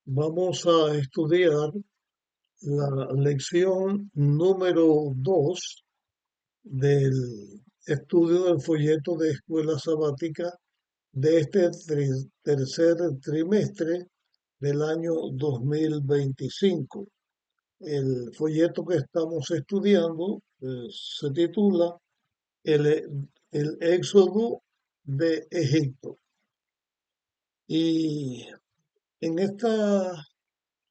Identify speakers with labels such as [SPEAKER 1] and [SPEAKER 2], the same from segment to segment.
[SPEAKER 1] Vamos a estudiar la lección número 2 del estudio del folleto de escuela sabática de este tercer trimestre del año 2025. El folleto que estamos estudiando se titula el Éxodo de Egipto. Y en esta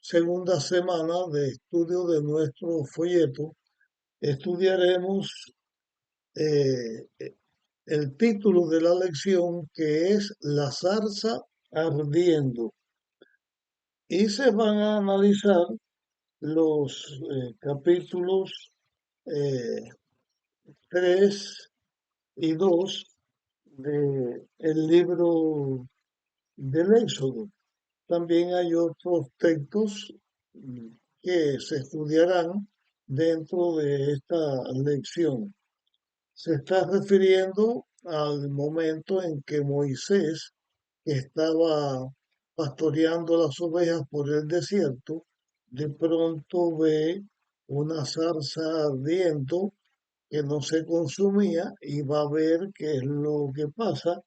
[SPEAKER 1] segunda semana de estudio de nuestro folleto, estudiaremos eh, el título de la lección, que es La zarza ardiendo, y se van a analizar los capítulos eh, 3 y 2 del libro del Éxodo. También hay otros textos mm, que se estudiarán dentro de esta lección. Se está refiriendo al momento en que Moisés, que estaba pastoreando las ovejas por el desierto, de pronto ve una zarza ardiendo que no se consumía y va a ver qué es lo que pasa.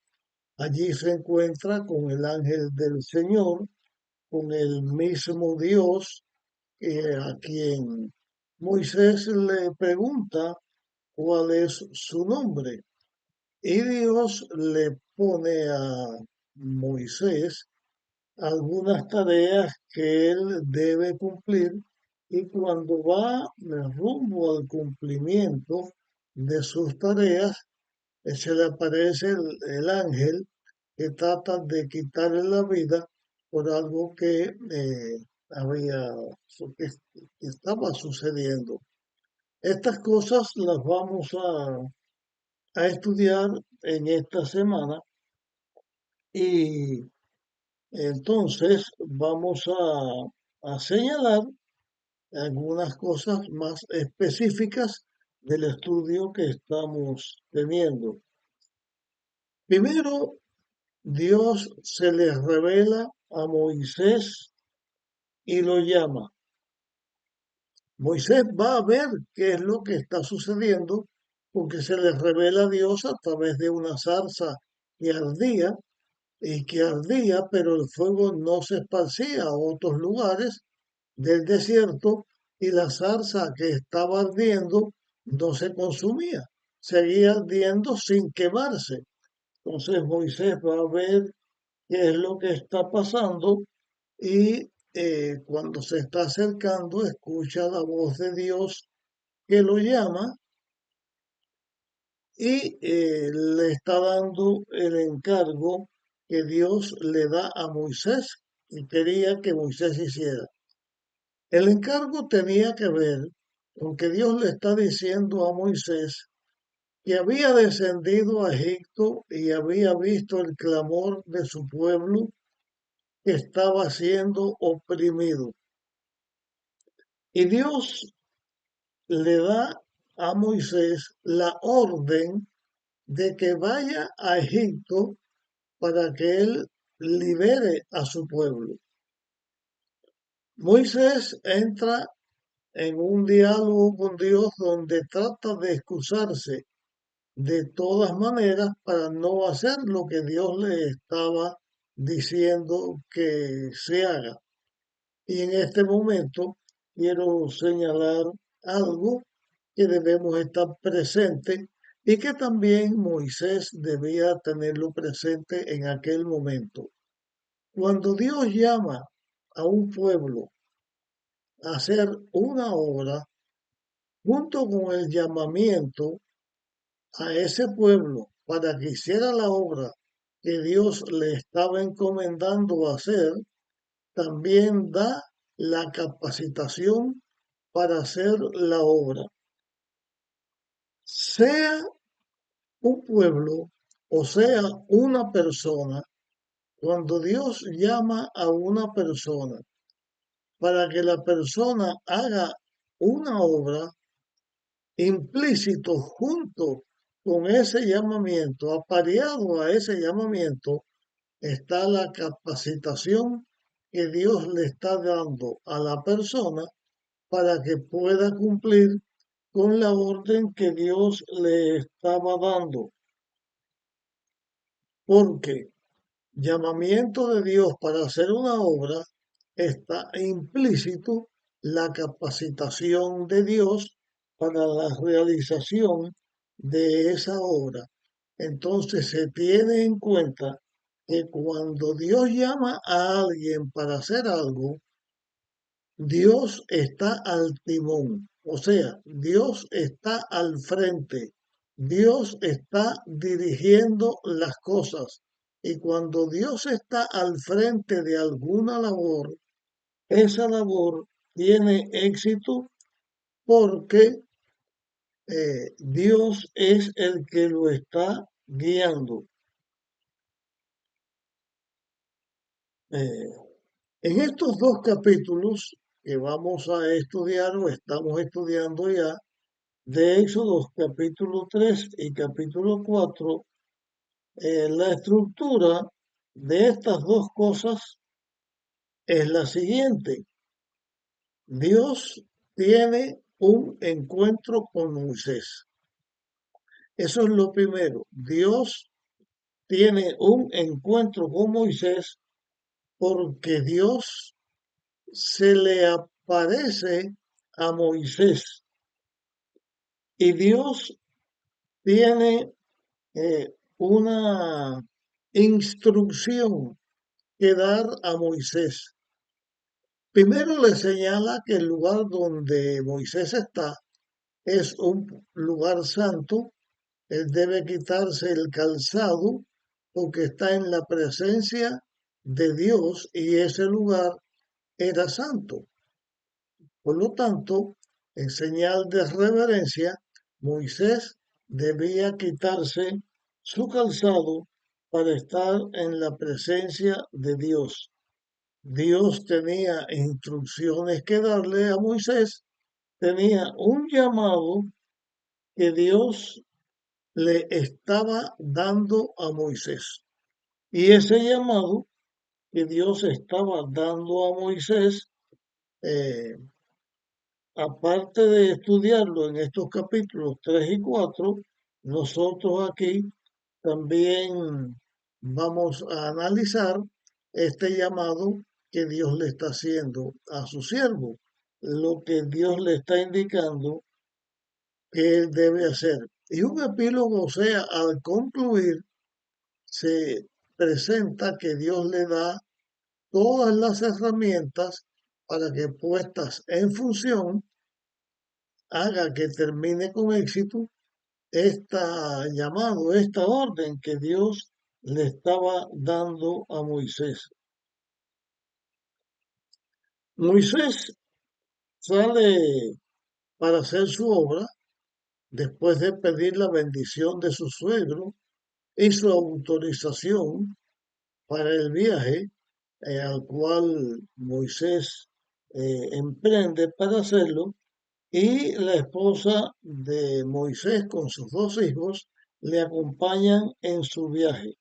[SPEAKER 1] Allí se encuentra con el ángel del Señor, con el mismo Dios, a quien Moisés le pregunta cuál es su nombre. Y Dios le pone a Moisés algunas tareas que él debe cumplir, y cuando va rumbo al cumplimiento de sus tareas, se le aparece el ángel que trata de quitarle la vida por algo había, que estaba sucediendo. Estas cosas las vamos a estudiar en esta semana, y entonces vamos a señalar algunas cosas más específicas del estudio que estamos teniendo. Primero, Dios se le revela a Moisés y lo llama. Moisés va a ver qué es lo que está sucediendo, porque se le revela a Dios a través de una zarza que ardía pero el fuego no se esparcía a otros lugares del desierto, y la zarza que estaba ardiendo no se consumía, seguía ardiendo sin quemarse. Entonces Moisés va a ver qué es lo que está pasando, y cuando se está acercando escucha la voz de Dios que lo llama, y le está dando el encargo que Dios le da a Moisés y quería que Moisés hiciera. El encargo tenía que ver con que Dios le está diciendo a Moisés que había descendido a Egipto y había visto el clamor de su pueblo que estaba siendo oprimido. Y Dios le da a Moisés la orden de que vaya a Egipto para que él libere a su pueblo. Moisés entra en un diálogo con Dios donde trata de excusarse de todas maneras para no hacer lo que Dios le estaba diciendo que se haga. Y en este momento quiero señalar algo que debemos estar presente, y que también Moisés debía tenerlo presente en aquel momento. Cuando Dios llama a un pueblo a hacer una obra, junto con el llamamiento a ese pueblo para que hiciera la obra que Dios le estaba encomendando hacer, también da la capacitación para hacer la obra. Sea un pueblo o sea una persona, cuando Dios llama a una persona para que la persona haga una obra, implícito junto con ese llamamiento, apareado a ese llamamiento, está la capacitación que Dios le está dando a la persona para que pueda cumplir con la orden que Dios le estaba dando. Porque llamamiento de Dios para hacer una obra está implícito la capacitación de Dios para la realización de esa obra. Entonces se tiene en cuenta que cuando Dios llama a alguien para hacer algo, Dios está al timón, o sea, Dios está al frente, Dios está dirigiendo las cosas. Y cuando Dios está al frente de alguna labor, esa labor tiene éxito porque Dios es el que lo está guiando. Eh, en estos dos capítulos que vamos a estudiar o estamos estudiando ya, de Éxodo capítulo 3 y capítulo 4, la estructura de estas dos cosas es la siguiente. Dios tiene un encuentro con Moisés. Eso es lo primero. Dios tiene un encuentro con Moisés porque Dios se le aparece a Moisés y Dios tiene una instrucción que dar a Moisés. Primero le señala que el lugar donde Moisés está es un lugar santo. Él debe quitarse el calzado porque está en la presencia de Dios y ese lugar era santo. Por lo tanto, en señal de reverencia, Moisés debía quitarse su calzado para estar en la presencia de Dios. Dios tenía instrucciones que darle a Moisés, tenía un llamado que Dios le estaba dando a Moisés. Y ese llamado que Dios estaba dando a Moisés, eh, aparte de estudiarlo en estos capítulos 3 y 4, nosotros aquí también vamos a analizar este llamado que Dios le está haciendo a su siervo, lo que Dios le está indicando que él debe hacer. Y un epílogo, o sea, al concluir, se presenta que Dios le da todas las herramientas para que puestas en función haga que termine con éxito esta llamado, esta orden que Dios le estaba dando a Moisés. Moisés sale para hacer su obra después de pedir la bendición de su suegro y su autorización para el viaje al cual Moisés emprende para hacerlo. Y la esposa de Moisés con sus dos hijos le acompañan en su viaje.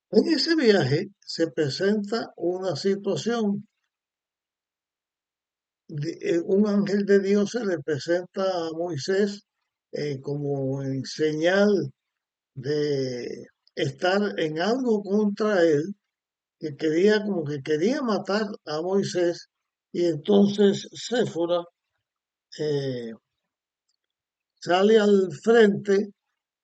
[SPEAKER 1] En ese viaje se presenta una situación. Un ángel de Dios se le presenta a Moisés como en señal de estar en algo contra él, que quería como que quería matar a Moisés, y entonces Séfora eh, sale al frente,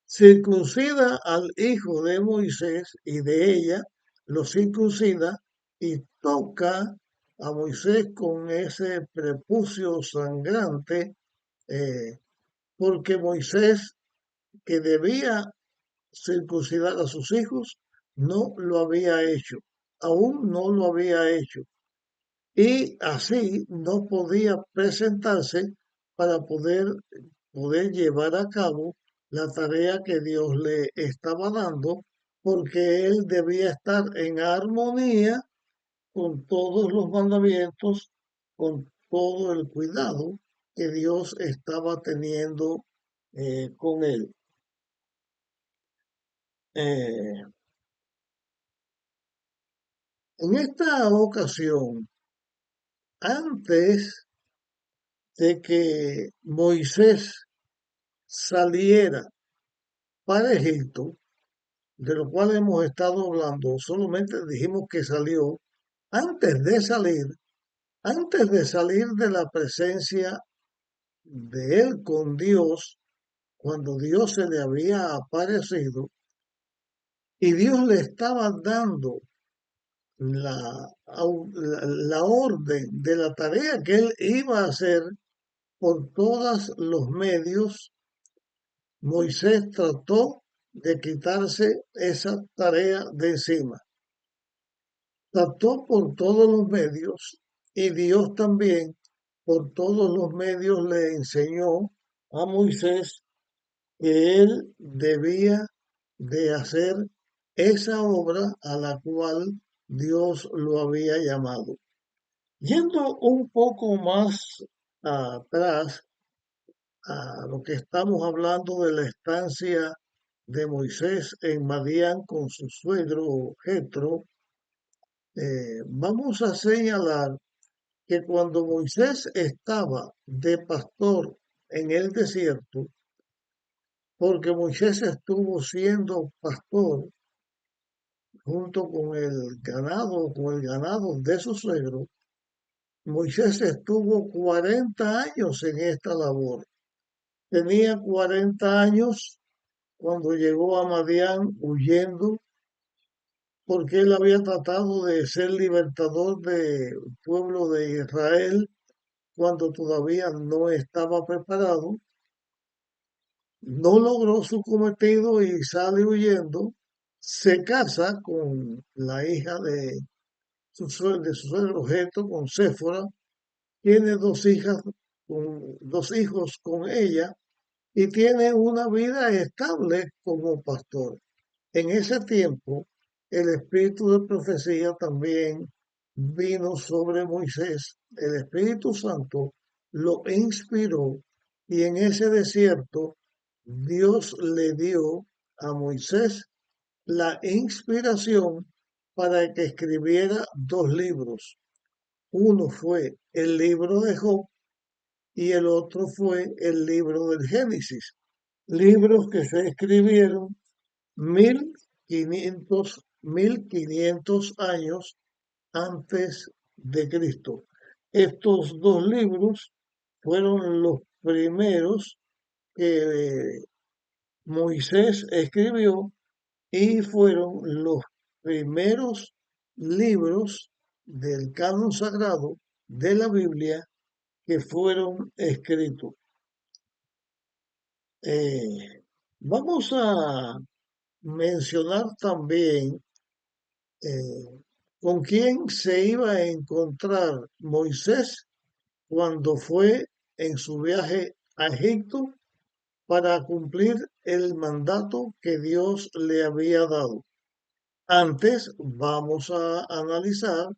[SPEAKER 1] circuncida al hijo de Moisés y de ella lo circuncida y toca a Moisés con ese prepucio sangrante, eh, porque Moisés, que debía circuncidar a sus hijos, no lo había hecho, aún no lo había hecho. Y así no podía presentarse para poder llevar a cabo la tarea que Dios le estaba dando, porque él debía estar en armonía con todos los mandamientos, con todo el cuidado que Dios estaba teniendo con él. Eh, En esta ocasión, antes de que Moisés saliera para Egipto, de lo cual hemos estado hablando, solamente dijimos que salió antes de salir, antes de salir de la presencia de él con Dios, cuando Dios se le había aparecido y Dios le estaba dando la orden de la tarea que él iba a hacer por todos los medios. Moisés trató de quitarse esa tarea de encima. Trató por todos los medios y Dios también por todos los medios le enseñó a Moisés que él debía de hacer esa obra a la cual Dios lo había llamado. Yendo un poco más atrás a lo que estamos hablando de la estancia de Moisés en Madián con su suegro Jetro, vamos a señalar que cuando Moisés estaba de pastor en el desierto, porque Moisés estuvo siendo pastor junto con el ganado de su suegro, Moisés estuvo 40 años en esta labor. Tenía 40 años cuando llegó a Madián huyendo, porque él había tratado de ser libertador del pueblo de Israel cuando todavía no estaba preparado. No logró su cometido y sale huyendo. Se casa con la hija de su suegro Jetro, con Séfora. Tiene dos hijas, dos hijos con ella y tiene una vida estable como pastor. En ese tiempo, el espíritu de profecía también vino sobre Moisés. El Espíritu Santo lo inspiró y en ese desierto Dios le dio a Moisés la inspiración para que escribiera dos libros. Uno fue el libro de Job y el otro fue el libro del Génesis. Libros que se escribieron 1500 años antes de Cristo. Estos dos libros fueron los primeros que Moisés escribió y fueron los primeros libros del canon sagrado de la Biblia que fueron escritos. Vamos a mencionar también con quién se iba a encontrar Moisés cuando fue en su viaje a Egipto para cumplir el mandato que Dios le había dado. Antes vamos a analizar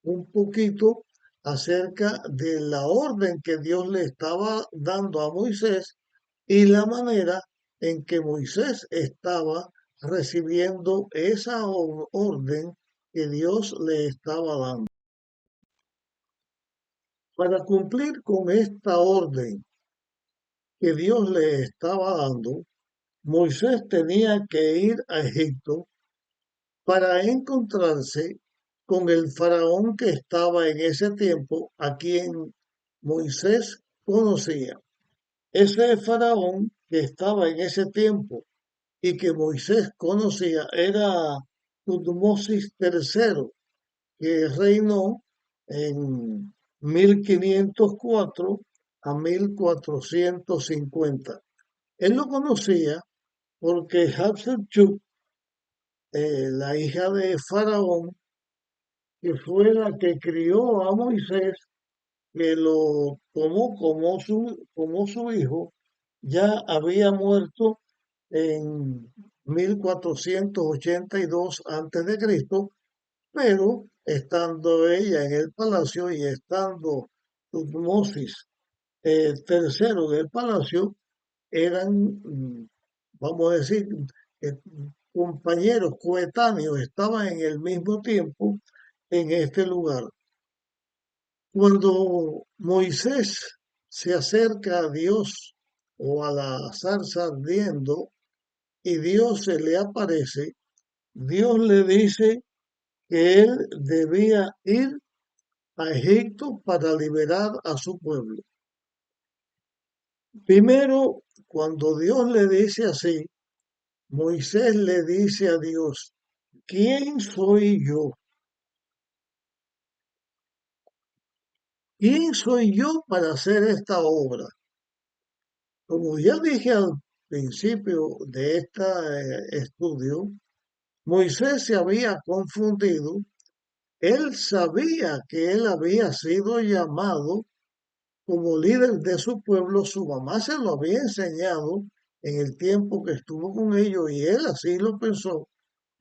[SPEAKER 1] un poquito acerca de la orden que Dios le estaba dando a Moisés y la manera en que Moisés estaba recibiendo esa orden que Dios le estaba dando. Para cumplir con esta orden que Dios le estaba dando, Moisés tenía que ir a Egipto para encontrarse con el faraón que estaba en ese tiempo, a quien Moisés conocía. Ese faraón que estaba en ese tiempo y que Moisés conocía era Tutmosis III, que reinó en 1504 a 1450. Él lo conocía porque Hatshepsut, la hija de Faraón, que fue la que crió a Moisés, que lo tomó como su hijo, ya había muerto en 1482 a.C., pero estando ella en el palacio y estando Tutmosis tercero del palacio, eran, vamos a decir, eh, compañeros coetáneos, estaban en el mismo tiempo, en este lugar. Cuando Moisés se acerca a Dios o a la zarza ardiendo y Dios se le aparece, Dios le dice que él debía ir a Egipto para liberar a su pueblo. Primero, cuando Dios le dice así, Moisés le dice a Dios, ¿quién soy yo? ¿Quién soy yo para hacer esta obra? Como ya dije al principio de este estudio, Moisés se había confundido. Él sabía que él había sido llamado como líder de su pueblo. Su mamá se lo había enseñado en el tiempo que estuvo con ellos y él así lo pensó.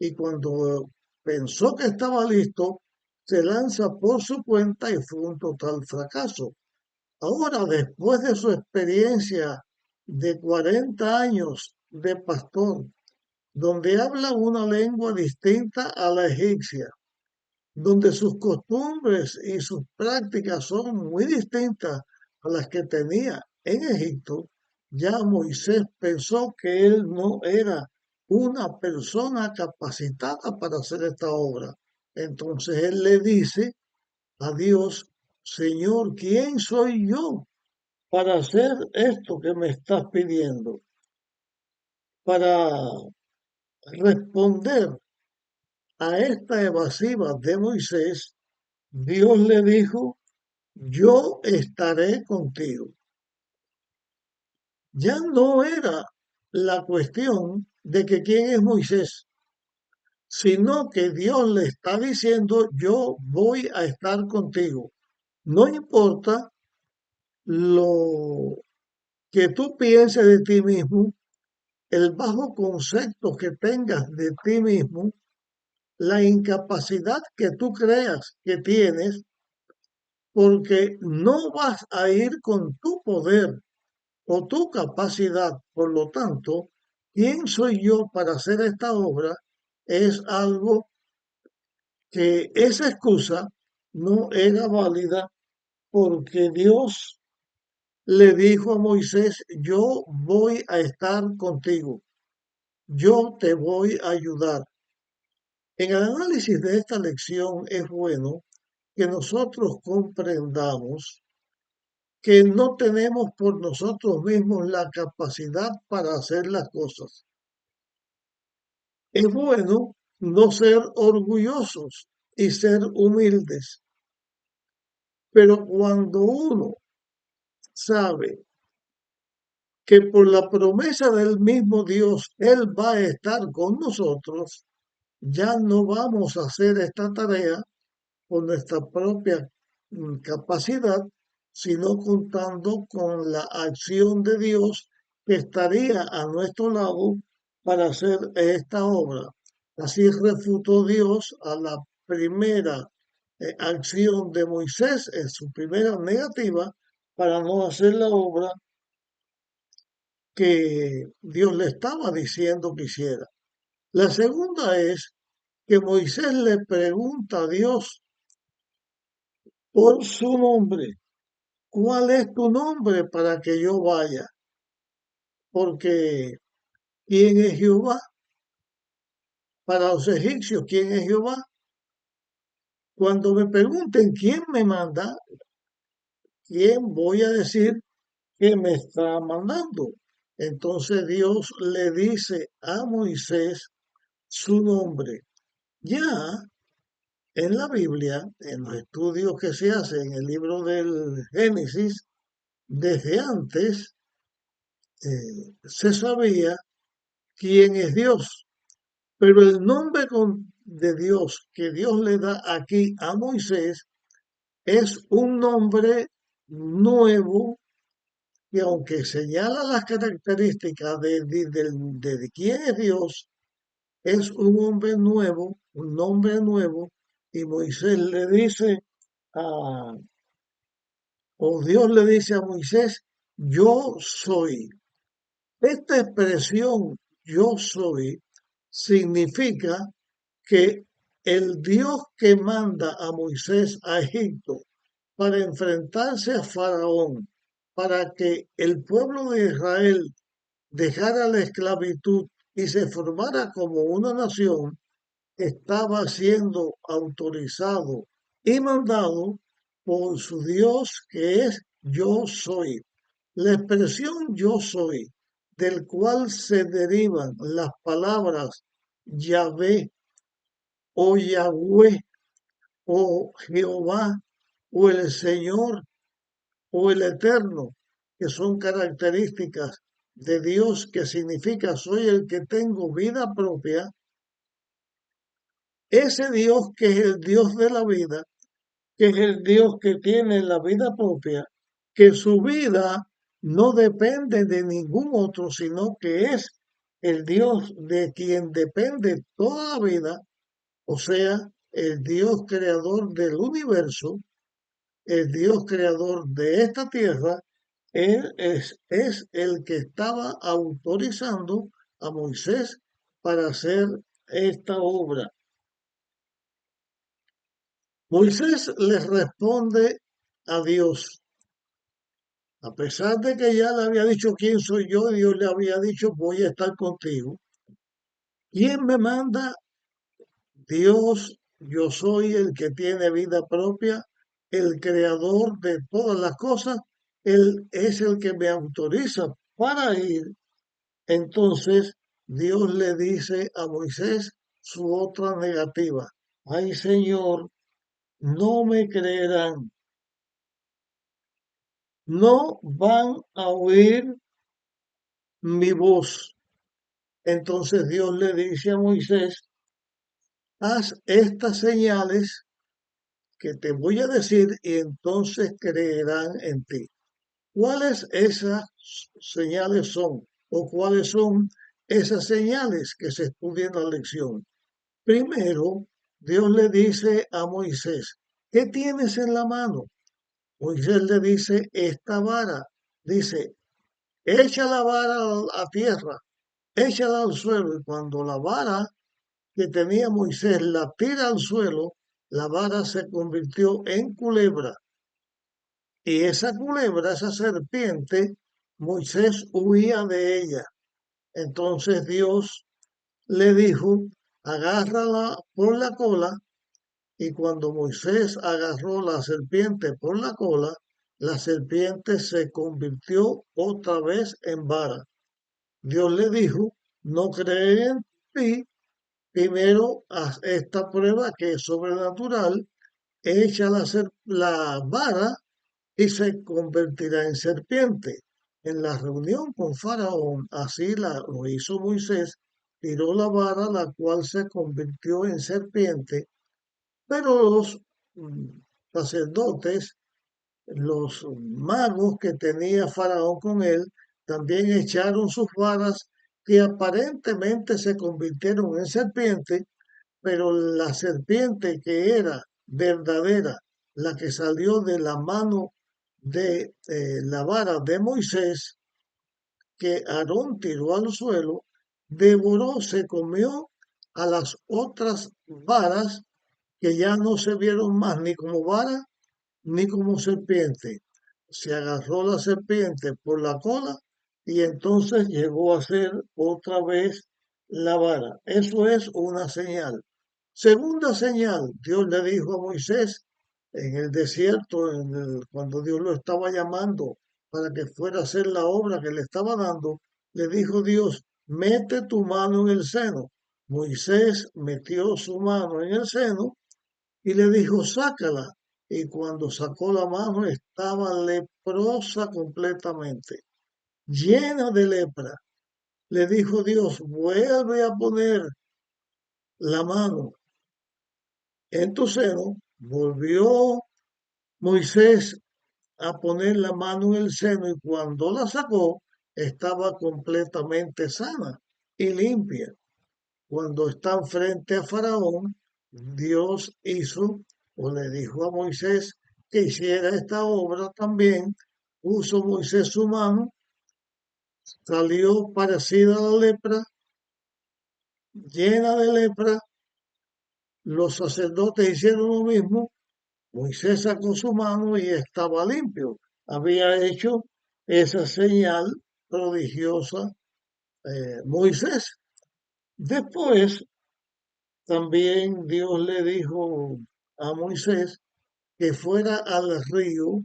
[SPEAKER 1] Y cuando pensó que estaba listo, se lanza por su cuenta y fue un total fracaso. Ahora, después de su experiencia de 40 años de pastor, donde habla una lengua distinta a la egipcia, donde sus costumbres y sus prácticas son muy distintas a las que tenía en Egipto, ya Moisés pensó que él no era una persona capacitada para hacer esta obra. Entonces él le dice a Dios, Señor, ¿quién soy yo para hacer esto que me estás pidiendo? Para responder a esta evasiva de Moisés, Dios le dijo, yo estaré contigo. Ya no era la cuestión de que quién es Moisés, sino que Dios le está diciendo, yo voy a estar contigo. No importa lo que tú pienses de ti mismo, el bajo concepto que tengas de ti mismo, la incapacidad que tú creas que tienes, porque no vas a ir con tu poder o tu capacidad. Por lo tanto, ¿quién soy yo para hacer esta obra? Es algo que esa excusa no era válida porque Dios le dijo a Moisés, yo voy a estar contigo, yo te voy a ayudar. En el análisis de esta lección es bueno que nosotros comprendamos que no tenemos por nosotros mismos la capacidad para hacer las cosas. Es bueno no ser orgullosos y ser humildes, pero cuando uno sabe que por la promesa del mismo Dios Él va a estar con nosotros, ya no vamos a hacer esta tarea por nuestra propia capacidad, sino contando con la acción de Dios que estaría a nuestro lado para hacer esta obra. Así refutó Dios a la primera acción de Moisés en su primera negativa para no hacer la obra que Dios le estaba diciendo que hiciera. La segunda es que Moisés le pregunta a Dios por su nombre. ¿Cuál es tu nombre para que yo vaya? Porque ¿quién es Jehová? Para los egipcios, ¿quién es Jehová? Cuando me pregunten quién me manda, ¿quién voy a decir que me está mandando? Entonces Dios le dice a Moisés su nombre. Ya en la Biblia, en los estudios que se hacen en el libro del Génesis, desde antes se sabía quién es Dios. Pero el nombre de Dios que Dios le da aquí a Moisés es un nombre nuevo que aunque señala las características de quién es Dios, es un hombre nuevo, un nombre nuevo, y Moisés le dice a, o Dios le dice a Moisés, yo soy. Esta expresión, yo soy, significa que el Dios que manda a Moisés a Egipto para enfrentarse a Faraón, para que el pueblo de Israel dejara la esclavitud y se formara como una nación, estaba siendo autorizado y mandado por su Dios que es yo soy. La expresión yo soy, del cual se derivan las palabras Yahvé o Yahweh o Jehová o el Señor o el Eterno, que son características de Dios que significa soy el que tengo vida propia, ese Dios que es el Dios de la vida, que es el Dios que tiene la vida propia, que su vida no depende de ningún otro, sino que es el Dios de quien depende toda la vida, o sea, el Dios creador del universo, el Dios creador de esta tierra, él es el que estaba autorizando a Moisés para hacer esta obra. Moisés les responde a Dios, a pesar de que ya le había dicho quién soy yo, Dios le había dicho voy a estar contigo. ¿Quién me manda? Dios, yo soy el que tiene vida propia, el creador de todas las cosas, Él es el que me autoriza para ir. Entonces Dios le dice a Moisés su otra negativa. Ay Señor, no me creerán, no van a oír mi voz. Entonces Dios le dice a Moisés, haz estas señales que te voy a decir y entonces creerán en ti. ¿Cuáles esas señales son? ¿O cuáles son esas señales que se estudian en la lección? Primero, Dios le dice a Moisés, ¿qué tienes en la mano? Moisés le dice, esta vara. Dice, echa la vara a tierra, échala al suelo. Y cuando la vara que tenía Moisés la tira al suelo, la vara se convirtió en culebra. Y esa culebra, esa serpiente, Moisés huía de ella. Entonces Dios le dijo, agárrala por la cola. Y cuando Moisés agarró la serpiente por la serpiente se convirtió otra vez en vara. Dios le dijo, no creeré en ti, primero haz esta prueba que es sobrenatural, echa la vara y se convertirá en serpiente. En la reunión con Faraón, así lo hizo Moisés, tiró la vara, la cual se convirtió en serpiente, pero los mm, sacerdotes, los magos que tenía Faraón con él, también echaron sus varas que aparentemente se convirtieron en serpiente, pero la serpiente que era verdadera, la que salió de la mano de la vara de Moisés, que Aarón tiró al suelo, devoró, se comió a las otras varas que ya no se vieron más ni como vara ni como serpiente. Se agarró la serpiente por la cola y entonces llegó a ser otra vez la vara. Eso es una señal. Segunda señal, Dios le dijo a Moisés en el desierto, cuando Dios lo estaba llamando para que fuera a hacer la obra que le estaba dando, le dijo Dios, mete tu mano en el seno. Moisés metió su mano en el seno y le dijo, sácala. Y cuando sacó la mano estaba leprosa completamente, llena de lepra. Le dijo Dios, vuelve a poner la mano en tu seno. Volvió Moisés a poner la mano en el seno y cuando la sacó estaba completamente sana y limpia. Cuando están frente a Faraón, Dios hizo o le dijo a Moisés que hiciera esta obra también. Puso Moisés su mano, salió parecida a la lepra, llena de lepra, Los sacerdotes hicieron lo mismo. Moisés sacó su mano y estaba limpio. Había hecho esa señal prodigiosa Moisés. Después también Dios le dijo a Moisés que fuera al río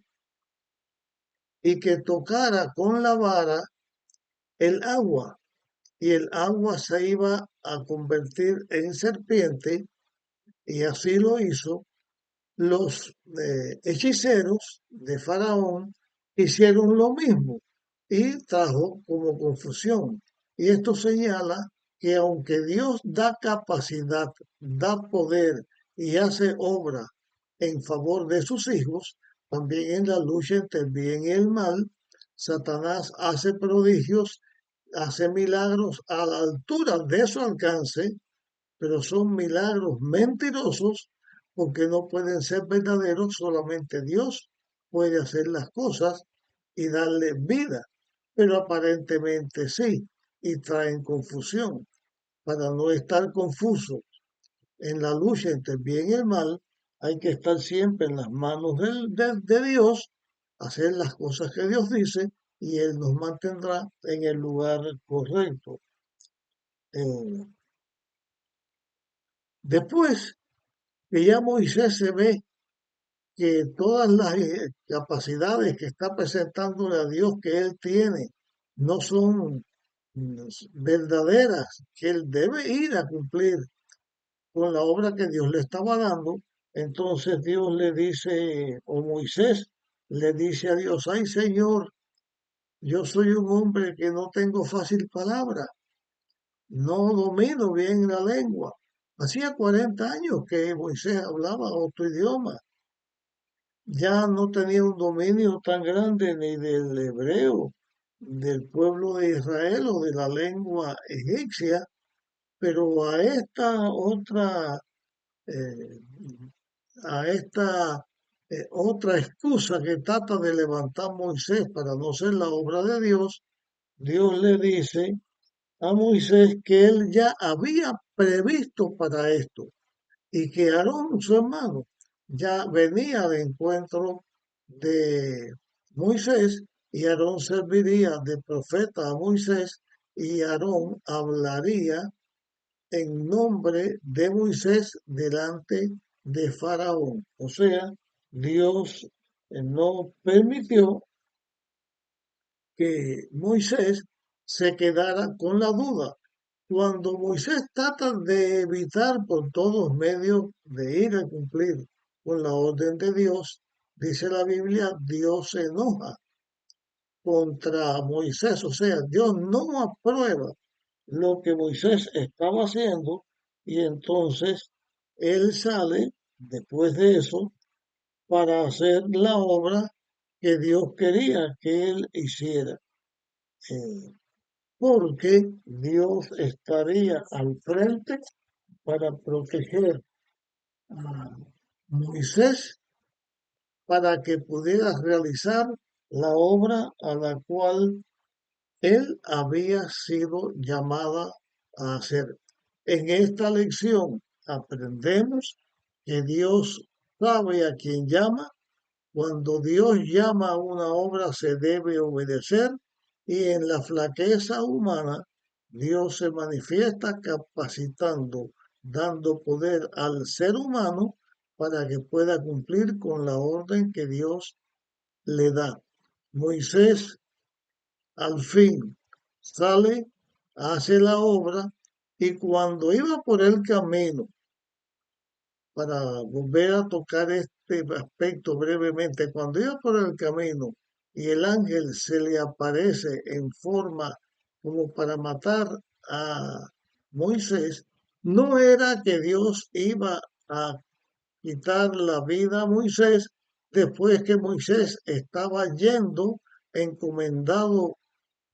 [SPEAKER 1] y que tocara con la vara el agua, y el agua se iba a convertir en serpiente, y así lo hizo. Los hechiceros de Faraón hicieron lo mismo y trajo como confusión. Y esto señala que aunque Dios da capacidad, da poder y hace obra en favor de sus hijos, también en la lucha entre el bien y el mal, Satanás hace prodigios, hace milagros a la altura de su alcance, pero son milagros mentirosos porque no pueden ser verdaderos. Solamente Dios puede hacer las cosas y darle vida, pero aparentemente sí, y traen confusión. Para no estar confuso en la lucha entre el bien y el mal, hay que estar siempre en las manos de Dios, hacer las cosas que Dios dice, y Él nos mantendrá en el lugar correcto. Eh, Después que ya Moisés se ve que todas las capacidades que está presentándole a Dios que él tiene no son verdaderas, que él debe ir a cumplir con la obra que Dios le estaba dando, entonces Dios le dice, o Moisés le dice a Dios, ay Señor, yo soy un hombre que no tengo fácil palabra, no domino bien la lengua. Hacía 40 años que Moisés hablaba otro idioma, ya no tenía un dominio tan grande ni del hebreo, del pueblo de Israel o de la lengua egipcia, pero eh, a esta otra excusa que trata de levantar Moisés para no ser la obra de Dios, Dios le dice a Moisés que él ya había previsto para esto y que Aarón, su hermano, ya venía de encuentro de Moisés, y Aarón serviría de profeta a Moisés, y Aarón hablaría en nombre de Moisés delante de Faraón. O sea, Dios no permitió que Moisés se quedara con la duda. Cuando Moisés trata de evitar por todos medios de ir a cumplir con la orden de Dios, dice la Biblia, Dios se enoja contra Moisés, o sea, Dios no aprueba lo que Moisés estaba haciendo, y entonces él sale después de eso para hacer la obra que Dios quería que él hiciera. Eh, Porque Dios estaría al frente para proteger a Moisés para que pudiera realizar la obra a la cual él había sido llamada a hacer. En esta lección aprendemos que Dios sabe a quien llama. Cuando Dios llama a una obra se debe obedecer, y en la flaqueza humana Dios se manifiesta capacitando, dando poder al ser humano para que pueda cumplir con la orden que Dios le da. Moisés al fin sale, hace la obra, y cuando iba por el camino, para volver a tocar este aspecto brevemente, cuando iba por el camino y el ángel se le aparece en forma como para matar a Moisés, no era que Dios iba a quitar la vida a Moisés después que Moisés estaba yendo encomendado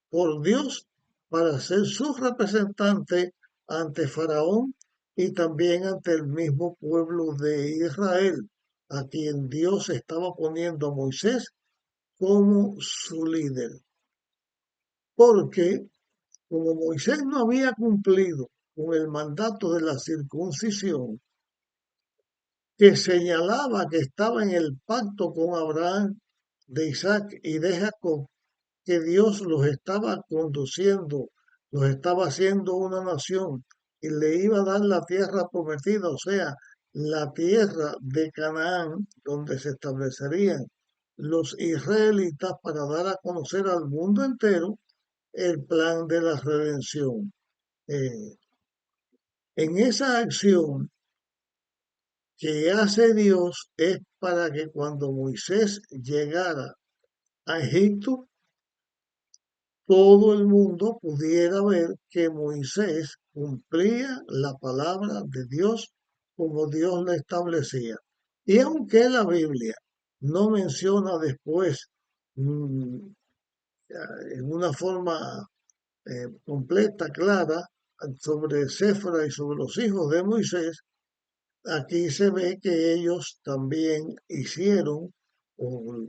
[SPEAKER 1] por Dios para ser su representante ante Faraón y también ante el mismo pueblo de Israel, a quien Dios estaba poniendo a Moisés como su líder. Porque como Moisés no había cumplido con el mandato de la circuncisión, que señalaba que estaba en el pacto con Abraham, de Isaac y de Jacob, que Dios los estaba conduciendo, los estaba haciendo una nación y le iba a dar la tierra prometida, o sea, la tierra de Canaán, donde se establecerían los israelitas para dar a conocer al mundo entero el plan de la redención. Eh, en esa acción que hace Dios es para que cuando Moisés llegara a Egipto, todo el mundo pudiera ver que Moisés cumplía la palabra de Dios como Dios la establecía. Y aunque la Biblia no menciona después mm, en una forma completa, clara, sobre Séfora y sobre los hijos de Moisés, aquí se ve que ellos también hicieron, o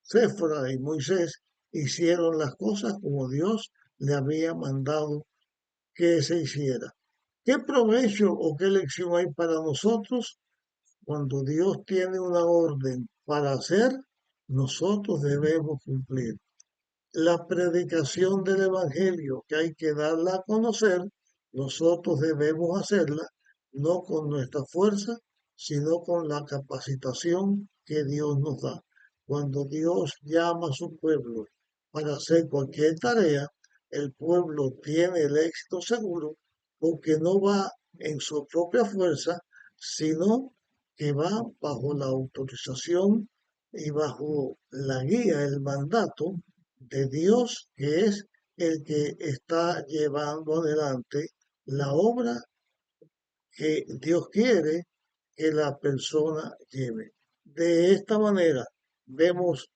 [SPEAKER 1] Séfora y Moisés hicieron las cosas como Dios le había mandado que se hiciera. ¿Qué provecho o qué lección hay para nosotros? Cuando Dios tiene una orden para hacer, nosotros debemos cumplir. La predicación del Evangelio, que hay que darla a conocer, nosotros debemos hacerla no con nuestra fuerza, sino con la capacitación que Dios nos da. Cuando Dios llama a su pueblo para hacer cualquier tarea, el pueblo tiene el éxito seguro porque no va en su propia fuerza, sino que va bajo la autorización y bajo la guía, el mandato de Dios, que es el que está llevando adelante la obra que Dios quiere que la persona lleve. De esta manera vemos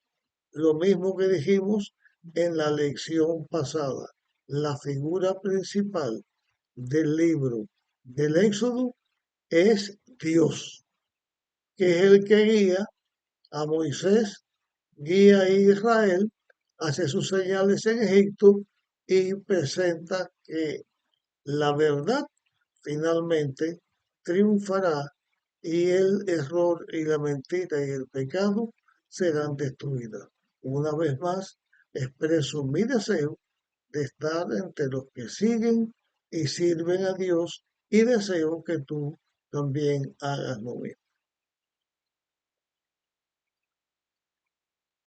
[SPEAKER 1] lo mismo que dijimos en la lección pasada. La figura principal del libro del Éxodo es Dios, que es el que guía a Moisés, guía a Israel, hace sus señales en Egipto y presenta que la verdad finalmente triunfará y el error y la mentira y el pecado serán destruidas. Una vez más, expreso mi deseo de estar entre los que siguen y sirven a Dios y deseo que tú también hagas lo mismo.